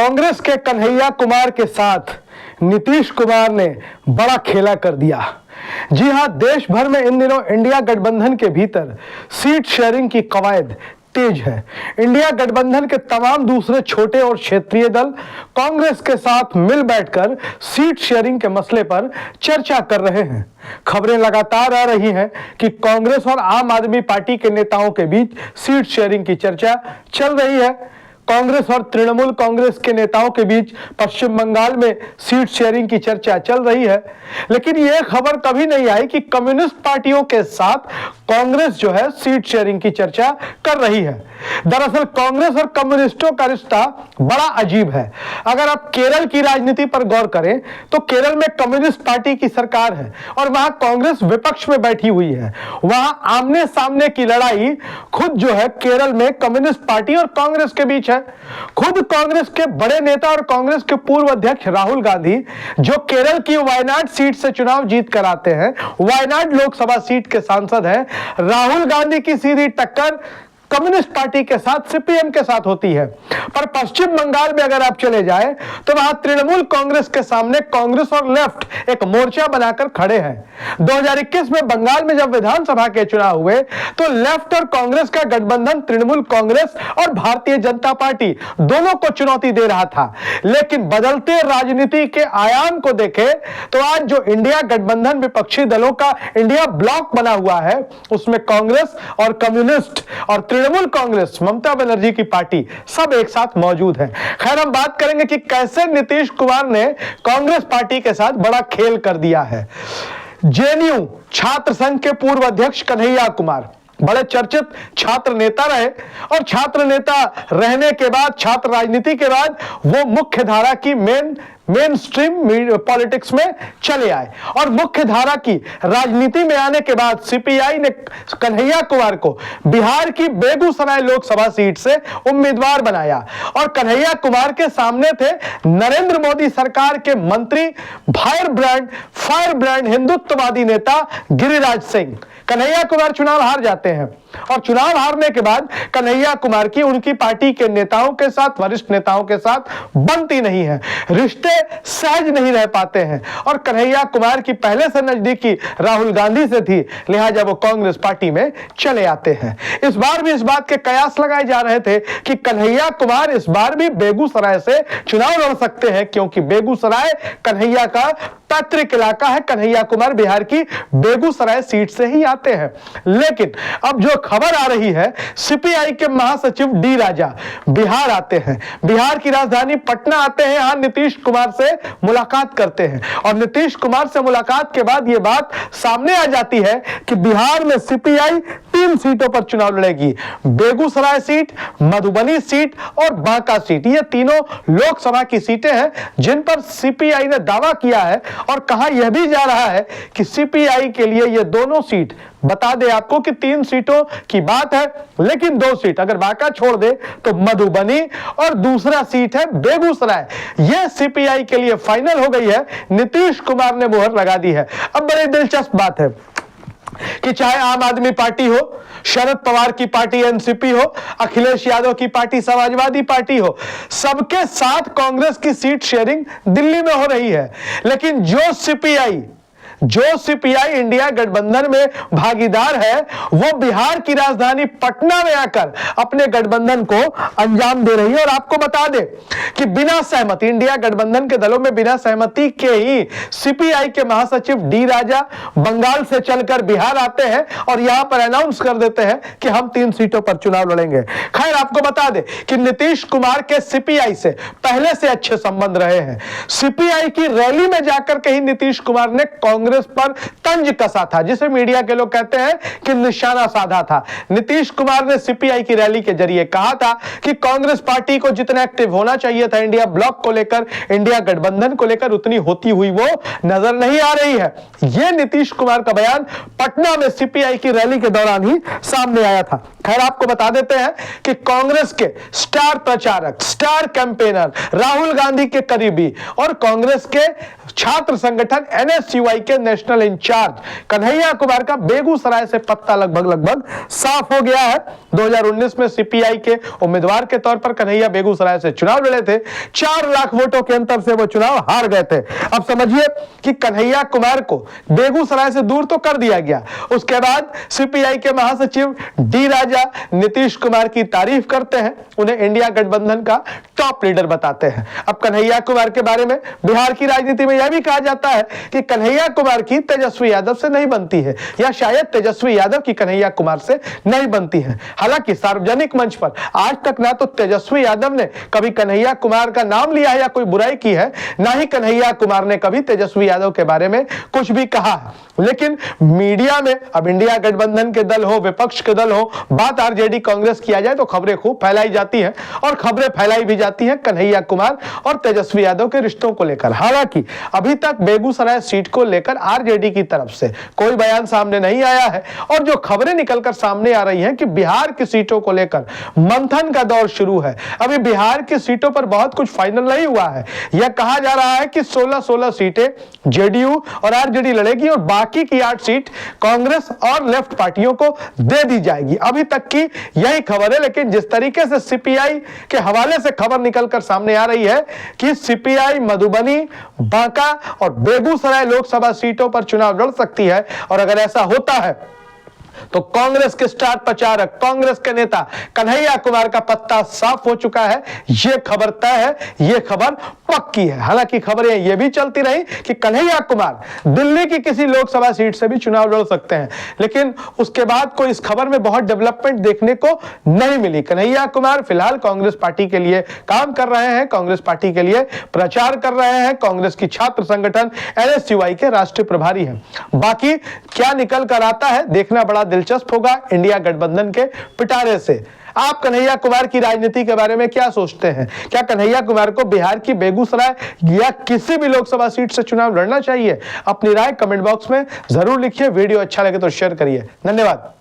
कांग्रेस के कन्हैया कुमार के साथ नीतीश कुमार ने बड़ा खेला कर दिया। जी हां, देश भर में इन दिनों इंडिया गठबंधन के भीतर सीट शेयरिंग की कवायद तेज है। इंडिया गठबंधन के तमाम दूसरे छोटे और क्षेत्रीय दल कांग्रेस के साथ मिल बैठकर सीट शेयरिंग के मसले पर चर्चा कर रहे हैं। खबरें लगातार आ रही हैं कि कांग्रेस और आम आदमी पार्टी के नेताओं के बीच सीट शेयरिंग की चर्चा चल रही है। कांग्रेस और तृणमूल कांग्रेस के नेताओं के बीच पश्चिम बंगाल में सीट शेयरिंग की चर्चा चल रही है, लेकिन यह खबर कभी नहीं आई कि कम्युनिस्ट पार्टियों के साथ कांग्रेस जो है सीट शेयरिंग की चर्चा कर रही है। दरअसल कांग्रेस और कम्युनिस्टों का रिश्ता बड़ा अजीब है। अगर आप केरल की राजनीति पर गौर करें तो केरल में कम्युनिस्ट पार्टी की सरकार है और वहां कांग्रेस विपक्ष में बैठी हुई है। वहां आमने सामने की लड़ाई खुद जो है केरल में कम्युनिस्ट पार्टी और कांग्रेस के बीच है। खुद कांग्रेस के बड़े नेता और कांग्रेस के पूर्व अध्यक्ष राहुल गांधी, जो केरल की वायनाड सीट से चुनाव जीत कर आते हैं, वायनाड लोकसभा सीट के सांसद हैं, राहुल गांधी की सीधी टक्कर कम्युनिस्ट पार्टी के साथ सीपीएम के साथ होती है। पर पश्चिम बंगाल में अगर आप चले जाएं तो वहां तृणमूल कांग्रेस के सामने कांग्रेस और लेफ्ट एक मोर्चा बनाकर खड़े हैं। 2021 में बंगाल में जब विधानसभा के चुनाव हुए तो लेफ्ट और कांग्रेस का गठबंधन तृणमूल कांग्रेस और भारतीय जनता पार्टी दोनों को चुनौती दे रहा था। लेकिन बदलते राजनीति के आयाम को देखे तो आज जो इंडिया गठबंधन विपक्षी दलों का इंडिया ब्लॉक बना हुआ है, उसमें कांग्रेस और कम्युनिस्ट और तृणमूल कांग्रेस, ममता बनर्जी की पार्टी सब एक साथ मौजूद है। खैर, हम बात करेंगे कि कैसे नीतीश कुमार ने कांग्रेस पार्टी के साथ बड़ा खेल कर दिया है। जेएनयू छात्र संघ के पूर्व अध्यक्ष कन्हैया कुमार बड़े चर्चित छात्र नेता रहे और छात्र नेता रहने के बाद, छात्र राजनीति के बाद वो मुख्य धारा की मेन स्ट्रीम पॉलिटिक्स में चले आए और मुख्य धारा की राजनीति में आने के बाद सीपीआई ने कन्हैया कुमार को बिहार की बेगूसराय लोकसभा सीट से उम्मीदवार बनाया और कन्हैया कुमार के सामने थे नरेंद्र मोदी सरकार के मंत्री, फायर ब्रांड हिंदुत्ववादी नेता गिरिराज सिंह। कन्हैया कुमार चुनाव हार जाते हैं और चुनाव हारने के बाद कन्हैया कुमार की उनकी पार्टी के नेताओं के साथ, वरिष्ठ नेताओं के साथ बनती नहीं है, रिश्ते सहज नहीं रह पाते हैं और कन्हैया कुमार की पहले से नजदीकी राहुल गांधी से थी, लिहाजा वो कांग्रेस पार्टी में चले आते हैं। इस बार भी इस बात के कयास लगाए जा रहे थे कि कन्हैया कुमार इस बार भी बेगूसराय से चुनाव लड़ सकते हैं, क्योंकि बेगूसराय कन्हैया का पैतृक इलाका है। कन्हैया कुमार बिहार की बेगूसराय सीट से ही आते हैं। लेकिन अब जो खबर आ रही है, सीपीआई के महासचिव डी राजा बिहार आते हैं, बिहार की राजधानी पटना आते हैं, यहां नीतीश कुमार से मुलाकात करते हैं और नीतीश कुमार से मुलाकात के बाद यह बात सामने आ जाती है कि बिहार में सीपीआई 3 सीटों पर चुनाव लड़ेगी। बेगूसराय सीट, मधुबनी सीट और बांका सीट, ये तीनों लोकसभा की सीटें हैं जिन पर सीपीआई ने दावा किया है और कहा यह भी जा रहा है कि सीपीआई के लिए ये दोनों सीट, बता दे आपको कि 3 सीटों की बात है, लेकिन 2 सीट अगर बांका छोड़ दे तो मधुबनी और दूसरा सीट है बेगूसराय, यह सीपीआई के लिए फाइनल हो गई है। नीतीश कुमार ने मुहर लगा दी है। अब बड़ी दिलचस्प बात है कि चाहे आम आदमी पार्टी हो, शरद पवार की पार्टी एनसीपी हो, अखिलेश यादव की पार्टी समाजवादी पार्टी हो, सबके साथ कांग्रेस की सीट शेयरिंग दिल्ली में हो रही है। लेकिन जो सीपीआई इंडिया गठबंधन में भागीदार है, वो बिहार की राजधानी पटना में आकर अपने गठबंधन को अंजाम दे रही है। और आपको बता दे कि बिना सहमति, इंडिया गठबंधन के दलों में बिना सहमति के ही सीपीआई के महासचिव डी राजा बंगाल से चलकर बिहार आते हैं और यहां पर अनाउंस कर देते हैं कि हम 3 सीटों पर चुनाव लड़ेंगे। खैर, आपको बता दे कि नीतीश कुमार के सीपीआई से पहले से अच्छे संबंध रहे हैं। सीपीआई की रैली में जाकर कहीं नीतीश कुमार ने कांग्रेस पर तंज कसा था, जिसे मीडिया के लोग कहते हैं कि निशाना साधा था। नीतीश कुमार ने सीपीआई की रैली के जरिए कहा था कि कांग्रेस पार्टी को जितना एक्टिव होना चाहिए था इंडिया ब्लॉक को लेकर, इंडिया गठबंधन को लेकर, उतनी होती हुई वो नजर नहीं आ रही है। यह नीतीश कुमार का बयान पटना में सीपीआई की रैली के दौरान ही सामने आया था। खैर, आपको बता देते हैं कि कांग्रेस के स्टार प्रचारक, स्टार कैंपेनर, राहुल गांधी के करीबी और कांग्रेस के छात्र संगठन एनएसयूआई के नेशनल इंचार्ज कन्हैया कुमार का बेगूसराय से पत्ता लगभग साफ हो गया है। 2019 में सीपीआई के उम्मीदवार के तौर पर कन्हैया बेगूसराय से चुनाव लड़े थे। 4 लाख वोटों के अंतर से वो चुनाव हार गए थे। अब समझिए कि कन्हैया कुमार को बेगूसराय से दूर तो कर दिया गया, उसके बाद सीपीआई के महासचिव डी राजा नीतीश कुमार की तारीफ करते हैं, उन्हें इंडिया गठबंधन का टॉप लीडर बताते हैं। अब कन्हैया कुमार के बारे में बिहार की राजनीति में यह भी कहा जाता है कि कन्हैया कुमार की तेजस्वी यादव से नहीं बनती है, या शायद तेजस्वी यादव की कन्हैया कुमार से नहीं बनती है। हालांकि सार्वजनिक मंच पर आज तक ना तो तेजस्वी यादव ने कभी कन्हैया कुमार का नाम लिया है या कोई बुराई की है, ना ही कन्हैया कुमार ने कभी तेजस्वी यादव के बारे में कुछ भी कहा है। लेकिन मीडिया में अब इंडिया गठबंधन के दल हो, विपक्ष के दल हो, बात आरजेडी कांग्रेस किया जाए तो खबरें खूब फैलाई जाती हैं, और खबरें फैलाई भी जाती हैं कन्हैया कुमार और तेजस्वी यादव के रिश्तों को लेकर। हालांकि अभी तक बेगूसराय सीट को लेकर आरजेडी की तरफ से कोई बयान सामने नहीं आया है, और जो खबरें निकलकर सामने आ रही हैं कि बिहार की सीटों को लेकर मंथन का दौर शुरू है। अभी बिहार की सीटों पर बहुत कुछ फाइनल नहीं हुआ है। यह कहा जा रहा है कि 16-16 सीटें जेडीयू और आरजेडी लड़ेगी और बाकी की 8 सीट कांग्रेस और लेफ्ट पार्टियों को दे दी जाएगी। अभी तक की यही खबर है, लेकिन जिस तरीके से सीपीआई के हवाले से खबर निकलकर सामने आ रही है कि सीपीआई मधुबनी, बांका और बेगूसराय लोकसभा सीटों पर चुनाव लड़ सकती है, और अगर ऐसा होता है तो कांग्रेस के स्टार प्रचारक, कांग्रेस के नेता कन्हैया कुमार का पत्ता साफ हो चुका है। यह खबर तय है, यह खबर पक्की है। हालांकि खबरें यह भी चलती रही कि कन्हैया कुमार दिल्ली की किसी लोकसभा सीट से भी चुनाव लड़ सकते हैं, लेकिन उसके बाद कोई इस खबर में बहुत डेवलपमेंट देखने को नहीं मिली। कन्हैया कुमार फिलहाल कांग्रेस पार्टी के लिए काम कर रहे हैं, कांग्रेस पार्टी के लिए प्रचार कर रहे हैं, कांग्रेस की छात्र संगठन एनएसयूआई के राष्ट्रीय प्रभारी हैं। बाकी क्या निकल कर आता है देखना बड़ा दिलचस्प होगा इंडिया गठबंधन के पिटारे से। आप कन्हैया कुमार की राजनीति के बारे में क्या सोचते हैं? क्या कन्हैया कुमार को बिहार की बेगूसराय या किसी भी लोकसभा सीट से चुनाव लड़ना चाहिए? अपनी राय कमेंट बॉक्स में जरूर लिखिए। वीडियो अच्छा लगे तो शेयर करिए। धन्यवाद।